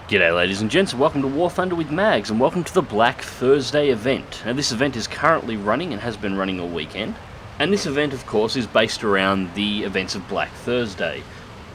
G'day ladies and gents, and welcome to War Thunder with Mags, and welcome to the Black Thursday event. Now this event is currently running and has been running all weekend, and this event of course is based around the events of Black Thursday.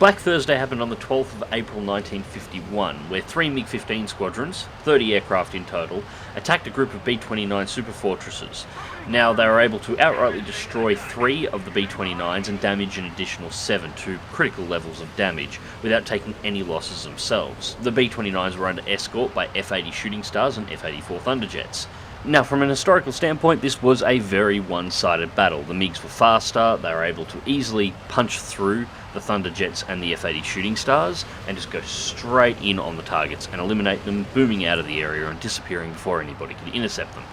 Black Thursday happened on the 12th of April 1951, where 3 MiG-15 squadrons, 30 aircraft in total, attacked a group of B-29 superfortresses. Now they were able to outrightly destroy 3 of the B-29s and damage an additional 7 to critical levels of damage, without taking any losses themselves. The B-29s were under escort by F-80 Shooting Stars and F-84 Thunderjets. Now, from an historical standpoint, this was a very one-sided battle. The MiGs were faster, they were able to easily punch through the Thunderjets and the F-80 Shooting Stars, and just go straight in on the targets and eliminate them, booming out of the area and disappearing before anybody could intercept them.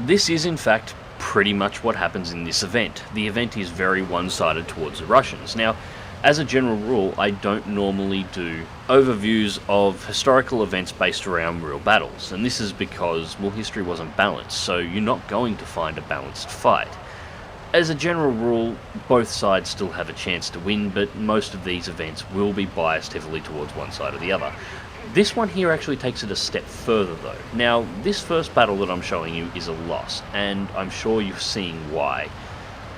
This is, in fact, pretty much what happens in this event. The event is very one-sided towards the Russians. Now, as a general rule, I don't normally do overviews of historical events based around real battles, and this is because, well, history wasn't balanced, so you're not going to find a balanced fight. As a general rule, both sides still have a chance to win, but most of these events will be biased heavily towards one side or the other. This one here actually takes it a step further though. Now, this first battle that I'm showing you is a loss, and I'm sure you're seeing why.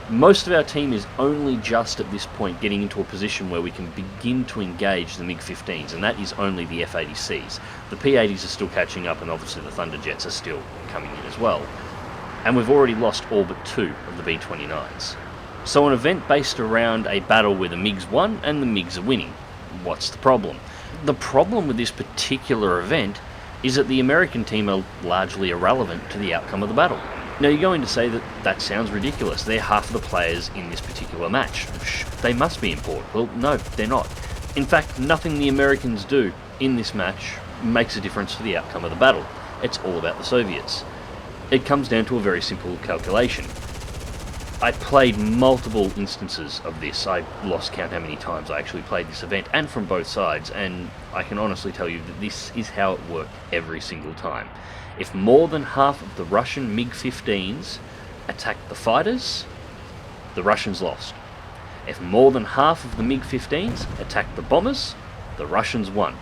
Most of our team is only just at this point getting into a position where we can begin to engage the MiG-15s, and that is only the F-80Cs. The P-80s are still catching up, and obviously the Thunderjets are still coming in as well. And we've already lost all but 2 of the B-29s. So an event based around a battle where the MiGs won and the MiGs are winning. What's the problem? The problem with this particular event is that the American team are largely irrelevant to the outcome of the battle. Now you're going to say that that sounds ridiculous. They're half the players in this particular match. They must be important. Well, no, they're not. In fact, nothing the Americans do in this match makes a difference to the outcome of the battle. It's all about the Soviets. It comes down to a very simple calculation. I played multiple instances of this. I lost count how many times I actually played this event, and from both sides, and I can honestly tell you that this is how it worked every single time. If more than half of the Russian MiG-15s attacked the fighters, the Russians lost. If more than half of the MiG-15s attacked the bombers, the Russians won.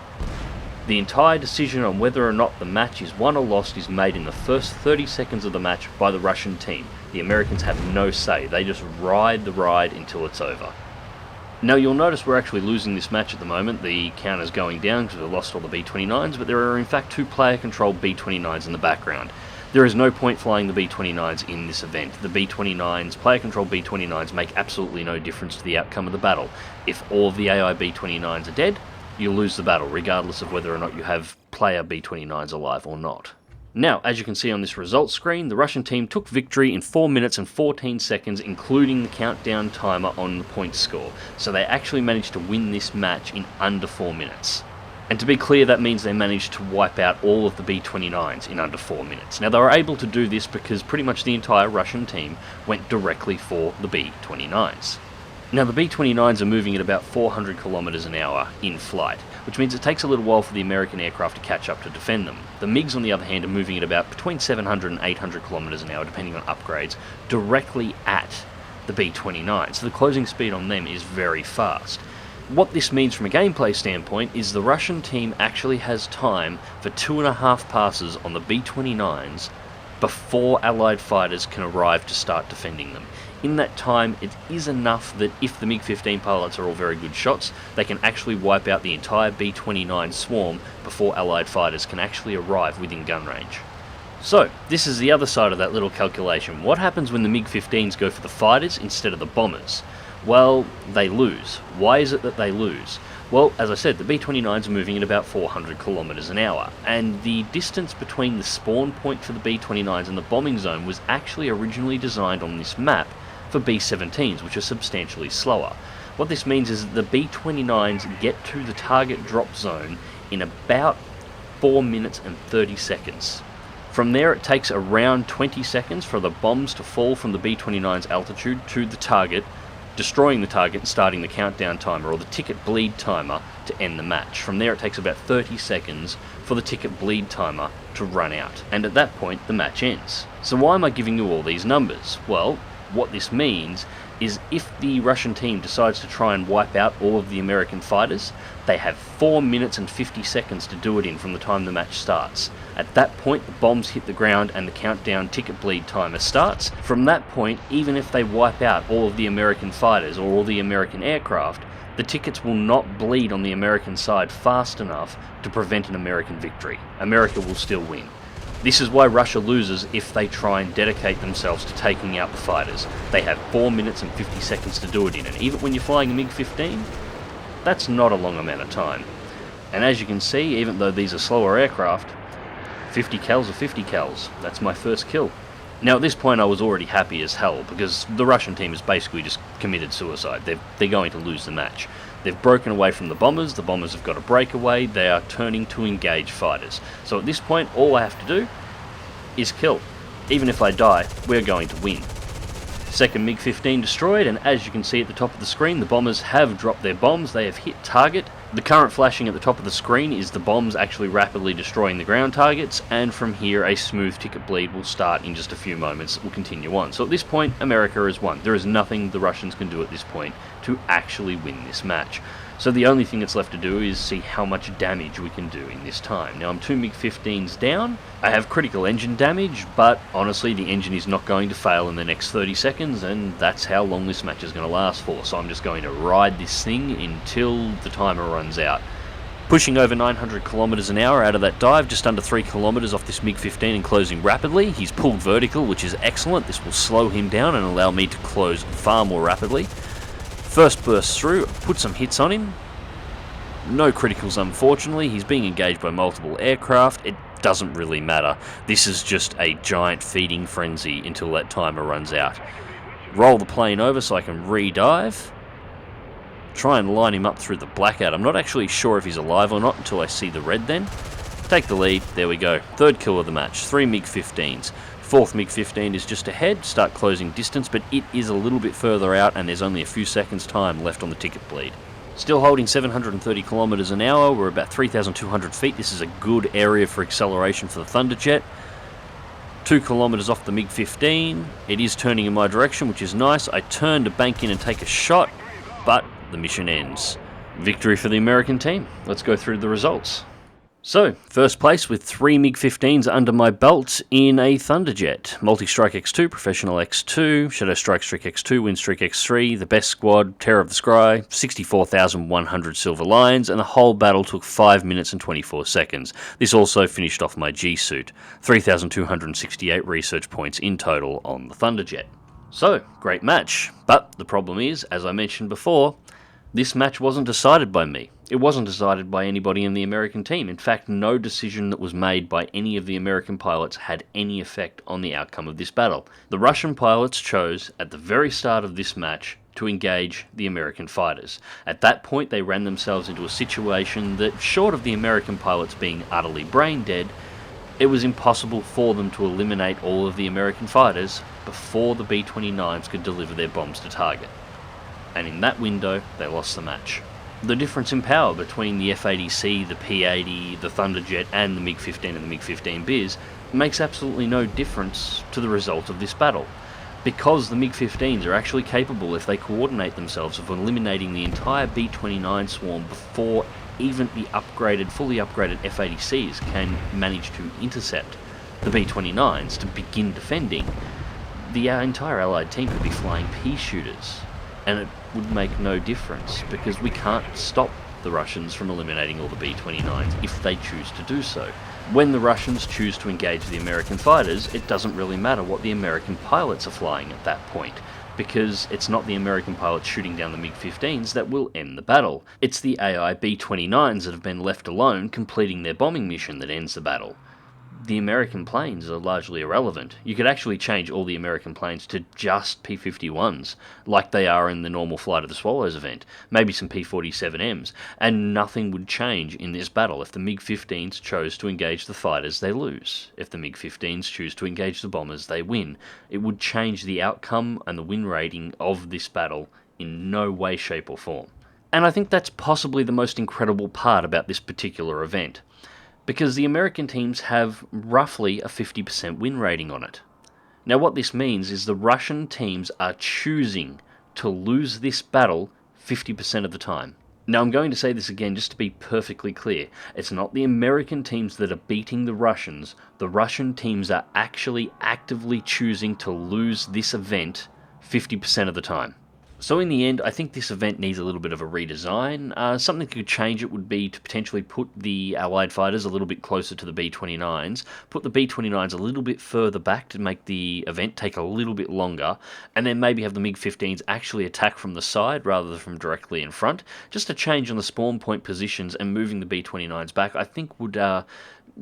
The entire decision on whether or not the match is won or lost is made in the first 30 seconds of the match by the Russian team. The Americans have no say. They just ride the ride until it's over. Now you'll notice we're actually losing this match at the moment. The counter's going down because we've lost all the B-29s, but there are in fact 2 player-controlled B-29s in the background. There is no point flying the B-29s in this event. The B-29s, player-controlled B-29s, make absolutely no difference to the outcome of the battle. If all of the AI B-29s are dead, you'll lose the battle, regardless of whether or not you have player B-29s alive or not. Now, as you can see on this results screen, the Russian team took victory in 4 minutes and 14 seconds, including the countdown timer on the point score. So they actually managed to win this match in under 4 minutes. And to be clear, that means they managed to wipe out all of the B-29s in under 4 minutes. Now, they were able to do this because pretty much the entire Russian team went directly for the B-29s. Now, the B-29s are moving at about 400 kilometers an hour in flight, which means it takes a little while for the American aircraft to catch up to defend them. The MiGs, on the other hand, are moving at about between 700 and 800 kilometers an hour, depending on upgrades, directly at the B-29. So the closing speed on them is very fast. What this means from a gameplay standpoint is the Russian team actually has time for 2.5 passes on the B-29s before Allied fighters can arrive to start defending them. In that time, it is enough that if the MiG-15 pilots are all very good shots, they can actually wipe out the entire B-29 swarm before Allied fighters can actually arrive within gun range. So, this is the other side of that little calculation. What happens when the MiG-15s go for the fighters instead of the bombers? Well, they lose. Why is it that they lose? Well, as I said, the B-29s are moving at about 400 kilometers an hour, and the distance between the spawn point for the B-29s and the bombing zone was actually originally designed on this map for B-17s, which are substantially slower. What this means is that the B-29s get to the target drop zone in about 4 minutes and 30 seconds. From there, it takes around 20 seconds for the bombs to fall from the B-29's altitude to the target, destroying the target and starting the countdown timer, or the ticket bleed timer, to end the match. From there, it takes about 30 seconds for the ticket bleed timer to run out, and at that point, the match ends. So why am I giving you all these numbers? Well, what this means is if the Russian team decides to try and wipe out all of the American fighters, they have 4 minutes and 50 seconds to do it in from the time the match starts. At that point, the bombs hit the ground and the countdown ticket bleed timer starts. From that point, even if they wipe out all of the American fighters or all the American aircraft, the tickets will not bleed on the American side fast enough to prevent an American victory. America will still win. This is why Russia loses if they try and dedicate themselves to taking out the fighters. They have 4 minutes and 50 seconds to do it in, and even when you're flying a MiG-15, that's not a long amount of time. And as you can see, even though these are slower aircraft, 50 cals are 50 cals. That's my first kill. Now at this point I was already happy as hell, because the Russian team has basically just committed suicide. They're going to lose the match. They've broken away from the bombers have got a breakaway, they are turning to engage fighters. So at this point, all I have to do is kill. Even if I die, we're going to win. Second MiG-15 destroyed, and as you can see at the top of the screen, the bombers have dropped their bombs, they have hit target. The current flashing at the top of the screen is the bombs actually rapidly destroying the ground targets, and from here a smooth ticket bleed will start in just a few moments. It will continue on. So at this point, America has won. There is nothing the Russians can do at this point to actually win this match. So the only thing that's left to do is see how much damage we can do in this time. Now I'm 2 MiG-15s down, I have critical engine damage, but honestly the engine is not going to fail in the next 30 seconds, and that's how long this match is going to last for. So I'm just going to ride this thing until the timer runs out. Pushing over 900 kilometers an hour out of that dive, just under 3 kilometers off this MiG-15 and closing rapidly. He's pulled vertical, which is excellent. This will slow him down and allow me to close far more rapidly. First burst through, put some hits on him. No criticals unfortunately, he's being engaged by multiple aircraft. It doesn't really matter. This is just a giant feeding frenzy until that timer runs out. Roll the plane over so I can re-dive. Try and line him up through the blackout. I'm not actually sure if he's alive or not until I see the red then. Take the lead, there we go. Third kill of the match, 3 MiG-15s. Fourth MiG-15 is just ahead, start closing distance, but it is a little bit further out and there's only a few seconds time left on the ticket bleed. Still holding 730 kilometers an hour, we're about 3,200 feet. This is a good area for acceleration for the Thunderjet. 2 kilometers off the MiG-15, it is turning in my direction, which is nice. I turn to bank in and take a shot, but the mission ends. Victory for the American team. Let's go through the results. So, first place with 3 MiG-15s under my belt in a Thunderjet. Multi-Strike X2, Professional X2, Shadow Strike Streak X2, Win Streak X3, the best squad, Terror of the Sky, 64,100 silver lions, and the whole battle took 5 minutes and 24 seconds. This also finished off my G-suit. 3,268 research points in total on the Thunderjet. So, great match. But the problem is, as I mentioned before, this match wasn't decided by me. It wasn't decided by anybody in the American team. In fact, no decision that was made by any of the American pilots had any effect on the outcome of this battle. The Russian pilots chose, at the very start of this match, to engage the American fighters. At that point, they ran themselves into a situation that, short of the American pilots being utterly brain dead, it was impossible for them to eliminate all of the American fighters before the B-29s could deliver their bombs to target. And in that window, they lost the match. The difference in power between the F-80C, the P-80, the Thunderjet, and the MiG-15 and the MiG-15Bs makes absolutely no difference to the result of this battle, because the MiG-15s are actually capable, if they coordinate themselves, of eliminating the entire B-29 swarm before even the fully upgraded F-80Cs can manage to intercept the B-29s to begin defending. The entire Allied team could be flying pea shooters, and it would make no difference, because we can't stop the Russians from eliminating all the B-29s if they choose to do so. When the Russians choose to engage the American fighters, it doesn't really matter what the American pilots are flying at that point, because it's not the American pilots shooting down the MiG-15s that will end the battle. It's the AI B-29s that have been left alone completing their bombing mission that ends the battle. The American planes are largely irrelevant. You could actually change all the American planes to just P-51s, like they are in the normal Flight of the Swallows event, maybe some P-47Ms, and nothing would change in this battle. If the MiG-15s chose to engage the fighters, they lose. If the MiG-15s choose to engage the bombers, they win. It would change the outcome and the win rating of this battle in no way, shape or form. And I think that's possibly the most incredible part about this particular event, because the American teams have roughly a 50% win rating on it. Now what this means is the Russian teams are choosing to lose this battle 50% of the time. Now, I'm going to say this again just to be perfectly clear. It's not the American teams that are beating the Russians. The Russian teams are actually actively choosing to lose this event 50% of the time. So in the end, I think this event needs a little bit of a redesign. Something that could change it would be to potentially put the Allied fighters a little bit closer to the B-29s, put the B-29s a little bit further back to make the event take a little bit longer, and then maybe have the MiG-15s actually attack from the side rather than from directly in front. Just a change on the spawn point positions and moving the B-29s back, I think would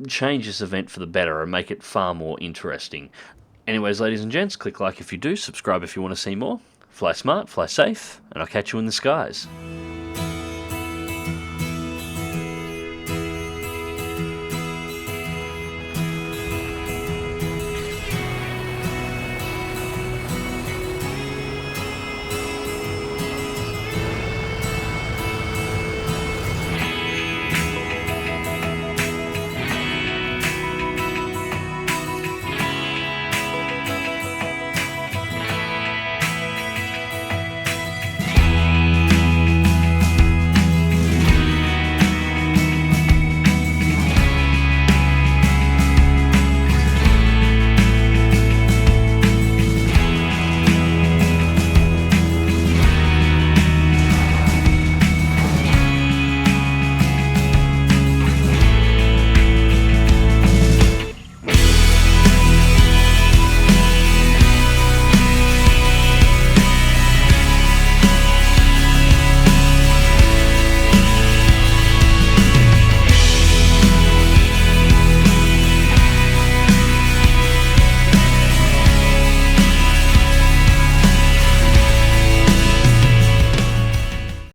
change this event for the better and make it far more interesting. Anyways, ladies and gents, click like if you do, subscribe if you want to see more. Fly smart, fly safe, and I'll catch you in the skies.